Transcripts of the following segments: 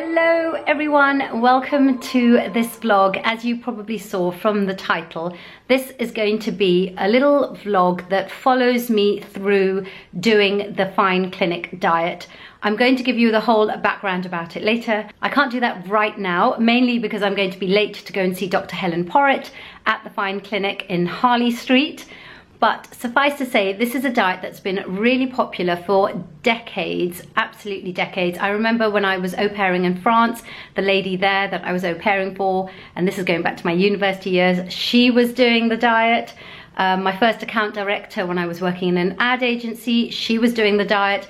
Hello everyone, welcome to this vlog. As you probably saw from the title, this is going to be a little vlog that follows me through doing the Fine Clinic diet. I'm going to give you the whole background about it later. I can't do that right now, mainly because I'm going to be late to go and see Dr. Helen Porritt at the Fine Clinic in Harley Street. But suffice to say, this is a diet that's been really popular for decades, absolutely decades. I remember when I was au pairing in France, the lady there that I was au pairing for, and this is going back to my university years, she was doing the diet. My first account director when I was working in an ad agency, she was doing the diet.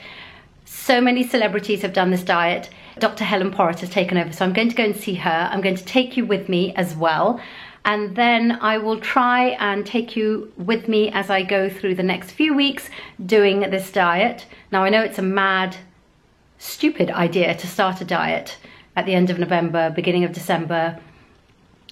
So many celebrities have done this diet. Dr. Helen Porritt has taken over, so I'm going to go and see her. I'm going to take you with me as well. And then I will try and take you with me as I go through the next few weeks doing this diet. Now I know it's a mad, stupid idea to start a diet at the end of November, beginning of December,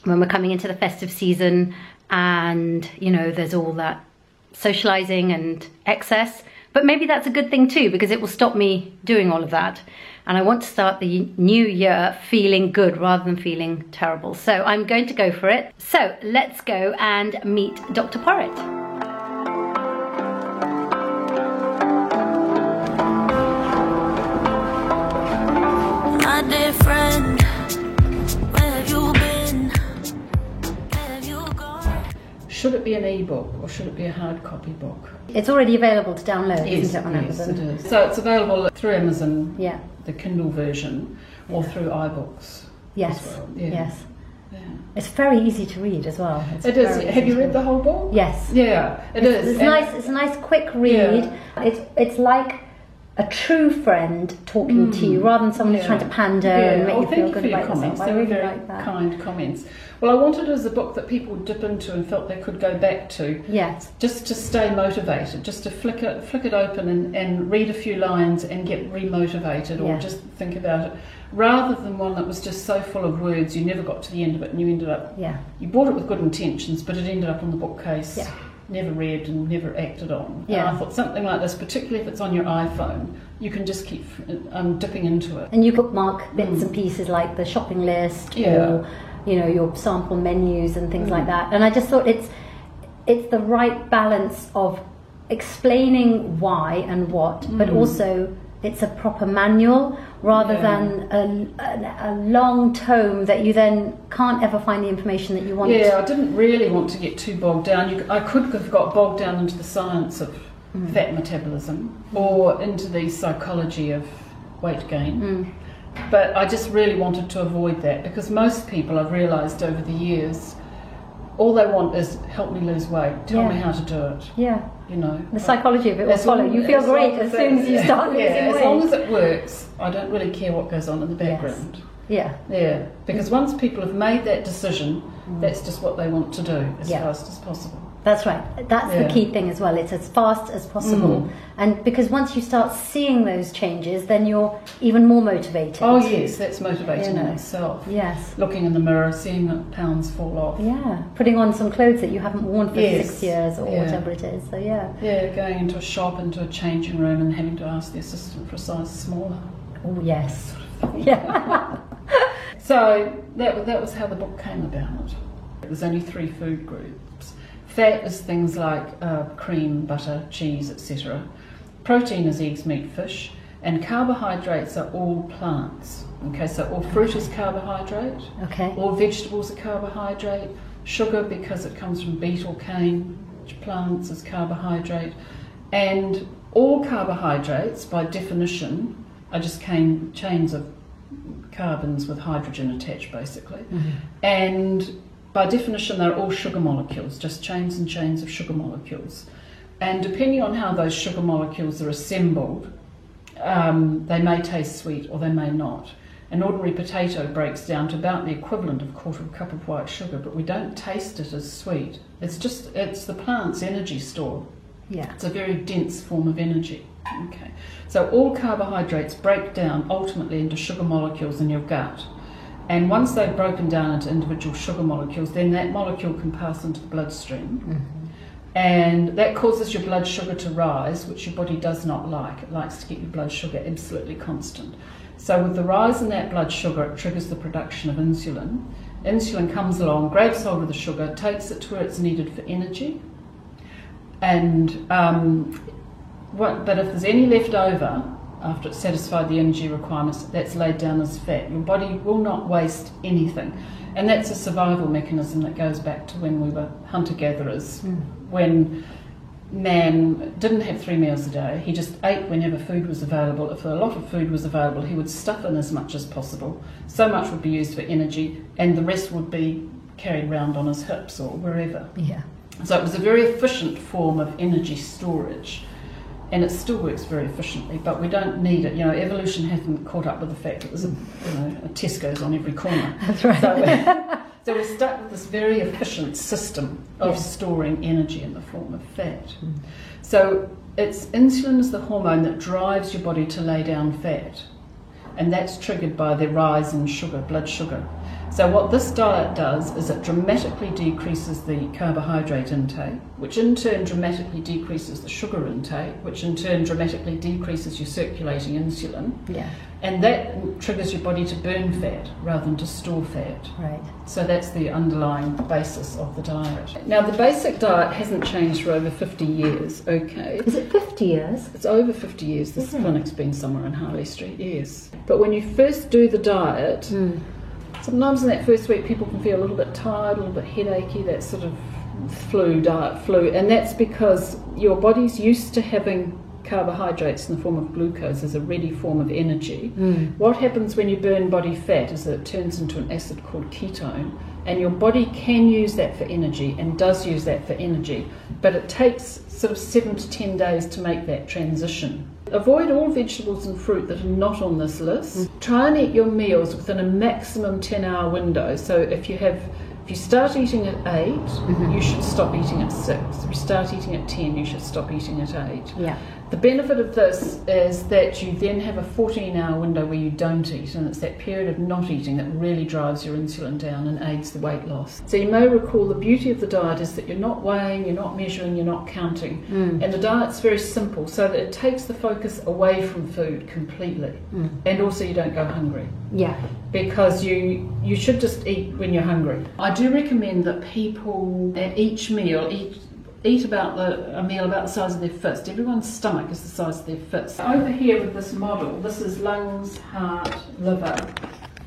when we're coming into the festive season and, you know, there's all that socializing and excess. But maybe that's a good thing too, because it will stop me doing all of that. And I want to start the new year feeling good rather than feeling terrible. So I'm going to go for it. So let's go and meet Dr. Porritt. My dear friend, where have you been? Where have you gone? Should it be an e-book or should it be a hard copy book? It's already available to download, Yes, isn't it, on Amazon? Yes, it is. So it's available through Amazon, Yeah. the Kindle version, or through iBooks. Yes. As well. Yeah. Yes. Yeah. It's very easy to read as well. It is. Have you read the whole book? Yes. Yeah, it is. It's nice. It's a nice, quick read. Yeah. It's like a true friend talking to you, rather than someone who's trying to pander and make you feel good about yourself. Comments. I They were really very like that. kind comments. Well, I wanted it as a book that people would dip into and felt they could go back to. Yes. Just to stay motivated, just to flick it open and read a few lines and get remotivated, or Yeah. just think about it, rather than one that was just so full of words you never got to the end of it and you ended up, Yeah. you bought it with good intentions, but it ended up on the bookcase, Yeah. never read and never acted on. Yeah. And I thought something like this, particularly if it's on your iPhone, you can just keep dipping into it. And you bookmark bits and pieces like the shopping list, Yeah. or you know, your sample menus and things like that. And I just thought it's the right balance of explaining why and what, but also it's a proper manual rather than a long tome that you then can't ever find the information that you want. Yeah, I didn't really want to get too bogged down. I could have got bogged down into the science of fat metabolism or into the psychology of weight gain. But I just really wanted to avoid that, because most people, I've realised over the years, all they want is help me lose weight, tell me how to do it. Yeah. You know, The psychology of it will follow. You feel great as soon as you start losing weight. as long as it works, I don't really care what goes on in the background. Yeah. Yeah, because once people have made that decision, that's just what they want to do as fast as possible. That's right. That's the key thing as well. It's as fast as possible. And because once you start seeing those changes, then you're even more motivated. Oh yes, that's motivating You know. in itself. Yes. Looking in the mirror, seeing the pounds fall off. Yeah. Putting on some clothes that you haven't worn for Yes. 6 years or Yeah. whatever it is. So yeah. Yeah, going into a shop, into a changing room and having to ask the assistant for a size smaller. Oh yes. Yeah. So that was how the book came about. There's only 3 food groups. Fat is things like cream, butter, cheese, etc. Protein is eggs, meat, fish. And carbohydrates are all plants. Okay, so all fruit is carbohydrate. Okay. All vegetables are carbohydrate. Sugar, because it comes from beet or cane plants, is carbohydrate. And all carbohydrates, by definition, are just chains of carbons with hydrogen attached, basically. And by definition, they're all sugar molecules, just chains and chains of sugar molecules. And depending on how those sugar molecules are assembled, they may taste sweet or they may not. An ordinary potato breaks down to about the equivalent of a quarter of a cup of white sugar, but we don't taste it as sweet. It's the plant's energy store. Yeah. It's a very dense form of energy. Okay. So all carbohydrates break down ultimately into sugar molecules in your gut. And once they've broken down into individual sugar molecules, then that molecule can pass into the bloodstream. And that causes your blood sugar to rise, which your body does not like. It likes to keep your blood sugar absolutely constant. So with the rise in that blood sugar, it triggers the production of insulin. Insulin comes along, grabs hold of the sugar, takes it to where it's needed for energy. And but if there's any left over after it's satisfied the energy requirements, that's laid down as fat. Your body will not waste anything. And that's a survival mechanism that goes back to when we were hunter-gatherers, when man didn't have 3 meals a day. He just ate whenever food was available. If a lot of food was available, he would stuff in as much as possible. So much would be used for energy, and the rest would be carried around on his hips or wherever. Yeah. So it was a very efficient form of energy storage, and it still works very efficiently, but we don't need it. You know, evolution hasn't caught up with the fact that there's a Tesco's on every corner. That's right. So we're stuck with this very efficient system of storing energy in the form of fat. So insulin is the hormone that drives your body to lay down fat, and that's triggered by the rise in sugar, blood sugar. So what this diet does is it dramatically decreases the carbohydrate intake, which in turn dramatically decreases the sugar intake, which in turn dramatically decreases your circulating insulin. Yeah. And that triggers your body to burn fat rather than to store fat. Right. So that's the underlying basis of the diet. Now the basic diet hasn't changed for over 50 years, okay? Is it 50 years? It's over 50 years. This clinic's been somewhere in Harley Street, yes. But when you first do the diet, sometimes in that first week people can feel a little bit tired, a little bit headachy, that sort of diet flu, and that's because your body's used to having carbohydrates in the form of glucose as a ready form of energy. What happens when you burn body fat is that it turns into an acid called ketone, and your body can use that for energy and does use that for energy, but it takes sort of 7 to 10 days to make that transition. Avoid all vegetables and fruit that are not on this list. Try and eat your meals within a maximum 10-hour window. So if you start eating at 8, you should stop eating at 6. If you start eating at 10, you should stop eating at 8. Yeah. The benefit of this is that you then have a 14-hour window where you don't eat, and it's that period of not eating that really drives your insulin down and aids the weight loss. So you may recall the beauty of the diet is that you're not weighing, you're not measuring, you're not counting. And the diet's very simple, so that it takes the focus away from food completely. And also you don't go hungry. Yeah. Because you should just eat when you're hungry. I do recommend that people at each meal eat about a meal about the size of their fist. Everyone's stomach is the size of their fist. Over here with this model, this is lungs, heart, liver,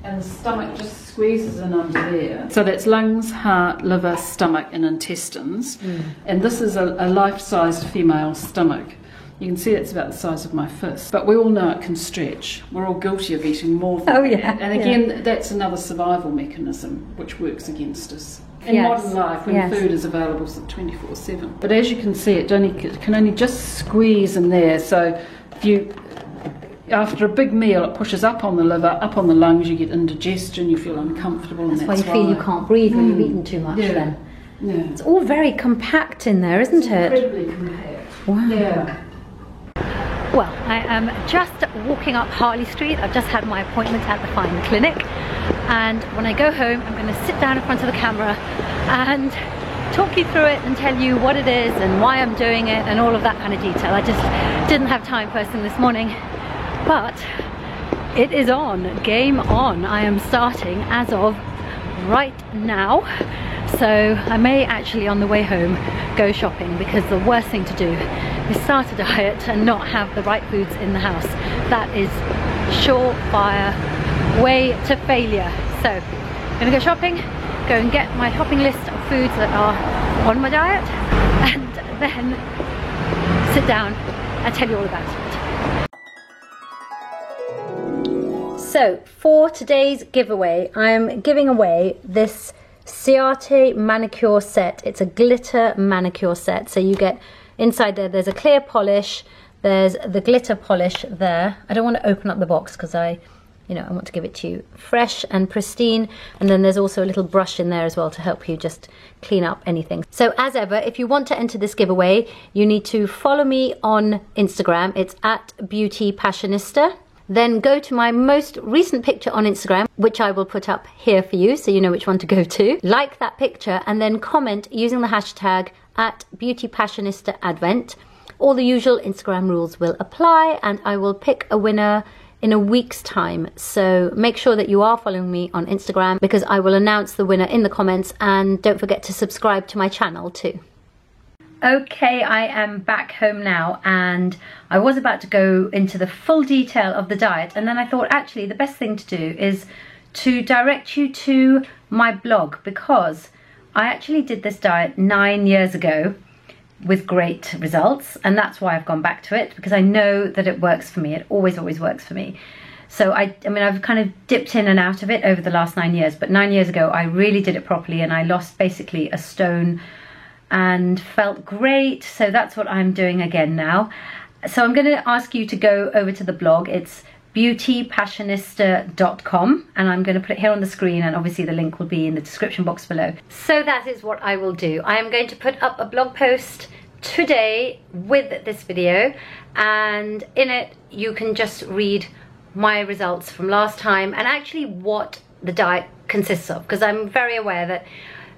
and the stomach just squeezes in under there. So that's lungs, heart, liver, stomach, and intestines. And this is a life-sized female stomach. You can see it's about the size of my fist. But we all know it can stretch. We're all guilty of eating more than that. And again, that's another survival mechanism which works against us. In modern life, when food is available 24/7. But as you can see, it can only just squeeze in there. So after a big meal, it pushes up on the liver, up on the lungs, you get indigestion, you feel uncomfortable. That's why you feel you can't breathe when you've eaten too much then. Yeah. It's all very compact in there, isn't it? Incredibly compact. Wow. Yeah. Well, I am just walking up Harley Street. I've just had my appointment at the Fine Clinic, and when I go home I'm going to sit down in front of the camera and talk you through it and tell you what it is and why I'm doing it and all of that kind of detail. I just didn't have time first thing this morning, but it is on, game on. I am starting as of right now, so I may actually on the way home go shopping, because the worst thing to do is start a diet and not have the right foods in the house. That is surefire way to failure. So I'm gonna go shopping, go and get my shopping list of foods that are on my diet, and then sit down and tell you all about it. So for today's giveaway, I am giving away this Ciate manicure set. It's a glitter manicure set. So you get inside there's a clear polish, there's the glitter polish there. I don't want to open up the box because I want to give it to you fresh and pristine. And then there's also a little brush in there as well to help you just clean up anything. So as ever, if you want to enter this giveaway, you need to follow me on Instagram. It's at Beauty Passionista. Then go to my most recent picture on Instagram, which I will put up here for you so you know which one to go to. Like that picture and then comment using the hashtag at Beauty Passionista Advent. All the usual Instagram rules will apply, and I will pick a winner in a week's time. So make sure that you are following me on Instagram, because I will announce the winner in the comments, and don't forget to subscribe to my channel too. Okay, I am back home now, and I was about to go into the full detail of the diet, and then I thought actually the best thing to do is to direct you to my blog, because I actually did this diet 9 years ago with great results, and that's why I've gone back to it, because I know that it works for me. It always works for me. So I mean, I've kind of dipped in and out of it over the last 9 years, but 9 years ago I really did it properly, and I lost basically a stone and felt great. So that's what I'm doing again now. So I'm going to ask you to go over to the blog. It's beautypassionista.com, and I'm going to put it here on the screen, and obviously the link will be in the description box below. So that is what I will do. I am going to put up a blog post today with this video, and in it you can just read my results from last time and actually what the diet consists of, because I'm very aware that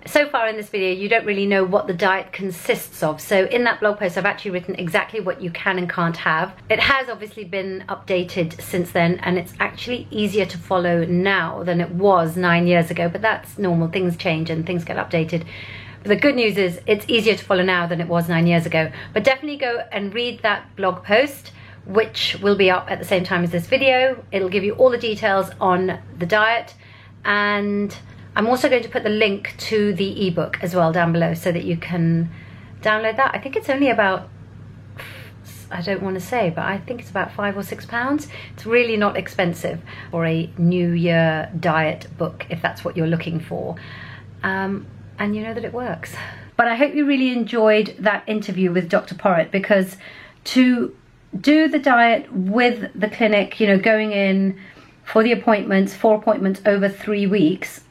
so far in this video you don't really know what the diet consists of. So in that blog post I've actually written exactly what you can and can't have. It has obviously been updated since then, and it's actually easier to follow now than it was 9 years ago, but that's normal. Things change and things get updated. But the good news is it's easier to follow now than it was 9 years ago. But definitely go and read that blog post, which will be up at the same time as this video. It'll give you all the details on the diet, and I'm also going to put the link to the ebook as well down below so that you can download that. I think it's only about, I don't want to say, but I think it's about £5 or £6. It's really not expensive for a New Year diet book, if that's what you're looking for. And you know that it works. But I hope you really enjoyed that interview with Dr. Porritt, because to do the diet with the clinic, you know, going in for the appointments, 4 appointments over 3 weeks,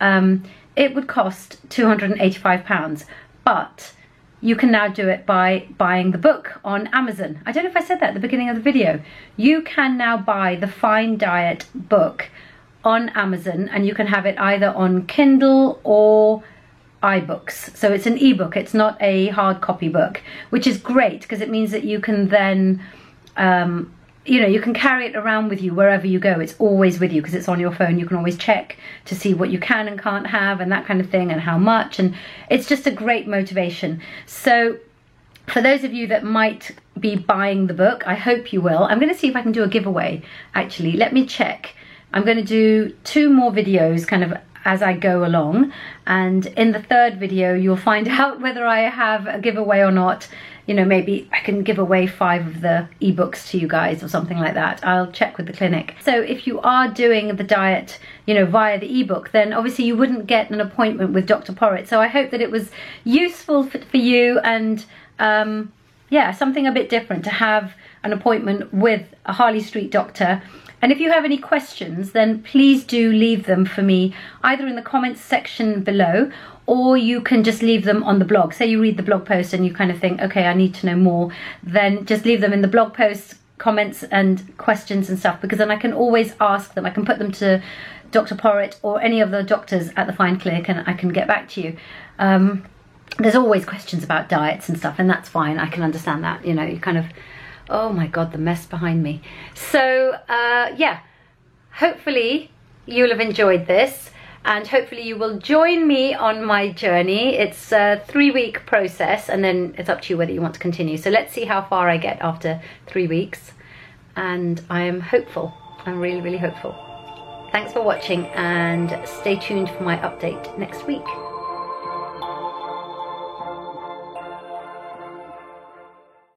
it would cost £285, but you can now do it by buying the book on Amazon. I don't know if I said that at the beginning of the video. You can now buy the Fine Diet book on Amazon, and you can have it either on Kindle or iBooks. So it's an ebook, it's not a hard copy book, which is great because it means that you can then you know, you can carry it around with you wherever you go. It's always with you because it's on your phone. You can always check to see what you can and can't have and that kind of thing, and how much, and it's just a great motivation. So for those of you that might be buying the book, I hope you will. I'm going to see if I can do a giveaway, actually. Let me check. I'm going to do 2 more videos kind of as I go along, and in the 3rd video you'll find out whether I have a giveaway or not. You know, maybe I can give away 5 of the ebooks to you guys or something like that. I'll check with the clinic. So if you are doing the diet, you know, via the ebook, then obviously you wouldn't get an appointment with Dr. Porritt. So I hope that it was useful for you, and yeah, something a bit different to have an appointment with a Harley Street doctor. And if you have any questions, then please do leave them for me either in the comments section below, or you can just leave them on the blog. Say you read the blog post and you kind of think, okay, I need to know more, then just leave them in the blog post comments and questions and stuff, because then I can always ask them. I can put them to Dr. Porritt or any of the doctors at the Fine Clinic, and I can get back to you. There's always questions about diets and stuff, and that's fine. I can understand that. You know, you kind of, oh my God, the mess behind me. So yeah, hopefully you'll have enjoyed this, and hopefully you will join me on my journey. It's a 3-week process, and then it's up to you whether you want to continue. So let's see how far I get after 3 weeks, and I am hopeful. I'm really, really hopeful. Thanks for watching, and stay tuned for my update next week.